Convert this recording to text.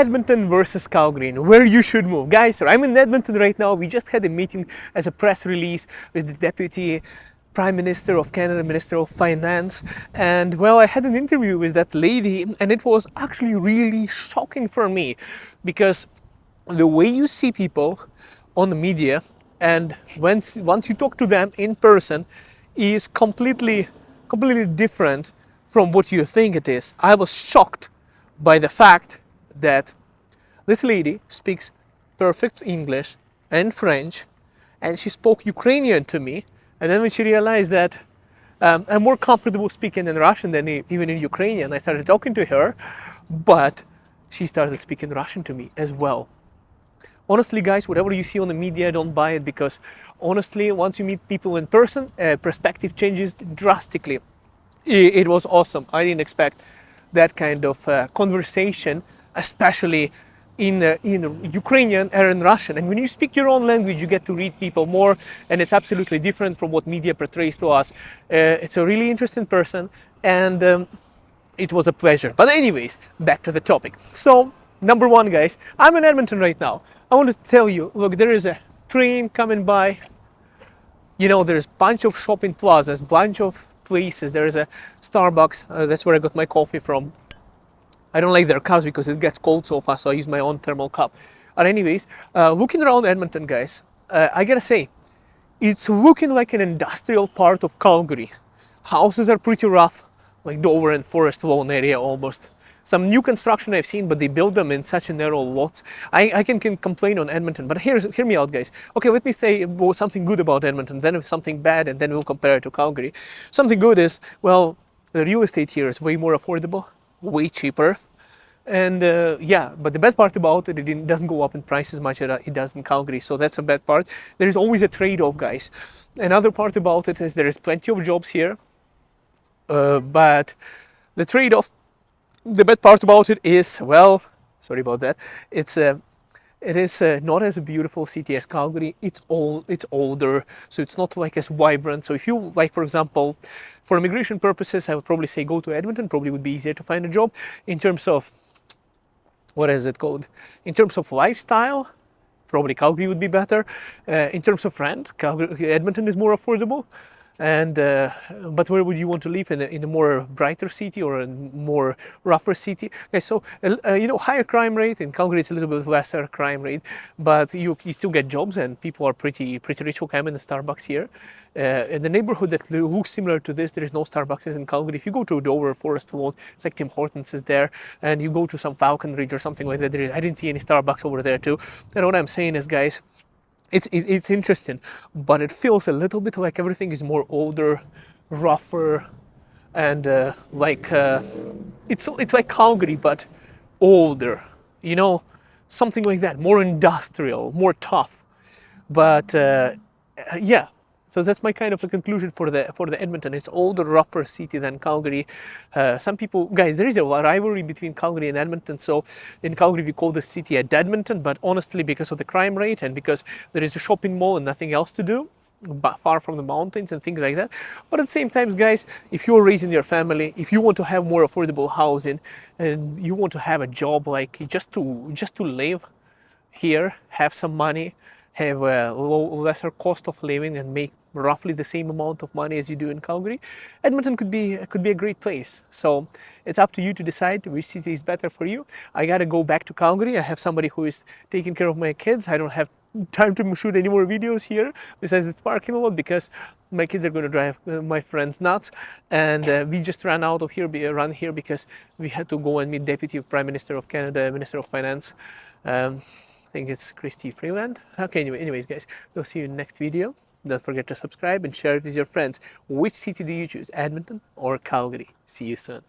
Edmonton versus Calgary and where you should move. Guys, so I'm in Edmonton right now. We just had a meeting as a press release with the Deputy Prime Minister of Canada, Minister of Finance, and well, I had an interview with that lady and it was actually really shocking for me because the way you see people on the media and once you talk to them in person is completely different from what you think it is. I was shocked by the fact that this lady speaks perfect English and French, and she spoke Ukrainian to me. And then when she realized that I'm more comfortable speaking in Russian than even in Ukrainian, I started talking to her, but she started speaking Russian to me as well. Honestly, guys, whatever you see on the media, don't buy it, because honestly, once you meet people in person, perspective changes drastically. It was awesome. I didn't expect that kind of conversation, especially in Ukrainian or in Russian. And when you speak your own language, you get to read people more, and it's absolutely different from what media portrays to us. It's a really interesting person, and it was a pleasure. But anyways, back to the topic. So, number one, guys, I'm in Edmonton right now. I want to tell you, look, there is a train coming by. You know, there's a bunch of shopping plazas, bunch of places. There is a Starbucks. That's where I got my coffee from. I don't like their cups because it gets cold so fast, so I use my own thermal cup. But anyways, looking around Edmonton, guys, I gotta say, it's looking like an industrial part of Calgary. Houses are pretty rough, like Dover and Forest Lawn area almost. Some new construction I've seen, but they build them in such a narrow lot. I can complain on Edmonton, but hear me out, guys. Okay, let me say something good about Edmonton, then something bad, and then we'll compare it to Calgary. Something good is, well, the real estate here is way more affordable, way cheaper. And yeah, but the bad part about it, it doesn't go up in price as much as it does in Calgary. So that's a bad part. There is always a trade-off, guys. Another part about it is there is plenty of jobs here. But the trade-off, the bad part about it is, well, sorry about that. It is not as a beautiful city as Calgary. It's older, so it's not like as vibrant. So if you like, for example, for immigration purposes, I would probably say go to Edmonton. Probably would be easier to find a job. In terms of, what is it called? In terms of lifestyle, probably Calgary would be better. In terms of rent, Edmonton is more affordable. And but where would you want to live, in a more brighter city or a more rougher city? Okay, so you know, higher crime rate in Calgary is a little bit lesser crime rate, but you still get jobs and people are pretty rich. Okay, I'm in the Starbucks here. In the neighborhood that looks similar to this, there is no Starbucks in Calgary. If you go to Dover, Forest Lawn, it's like Tim Hortons is there, and you go to some Falcon Ridge or something like that. I didn't see any Starbucks over there too. And what I'm saying is, guys, it's interesting, but it feels a little bit like everything is more older, rougher, and it's like Calgary but older. You know, something like that, more industrial, more tough. But yeah. So that's my kind of a conclusion for the Edmonton. It's older, rougher city than Calgary. Some people, guys, there is a rivalry between Calgary and Edmonton. So in Calgary, we call the city a Edmonton, but honestly, because of the crime rate and because there is a shopping mall and nothing else to do, but far from the mountains and things like that. But at the same time, guys, if you're raising your family, if you want to have more affordable housing and you want to have a job, like just to live here, have some money, have a lesser cost of living, and make roughly the same amount of money as you do in Calgary, Edmonton could be a great place. So it's up to you to decide which city is better for you. I gotta go back to Calgary. I have somebody who is taking care of my kids. I don't have time to shoot any more videos here besides the parking lot because my kids are going to drive my friends nuts, and we just ran here because we had to go and meet Deputy Prime Minister of Canada, Minister of Finance. I think it's Christy Freeland. Okay, anyways, guys, we'll see you in the next video. Don't forget to subscribe and share it with your friends. Which city do you choose, Edmonton or Calgary? See you soon.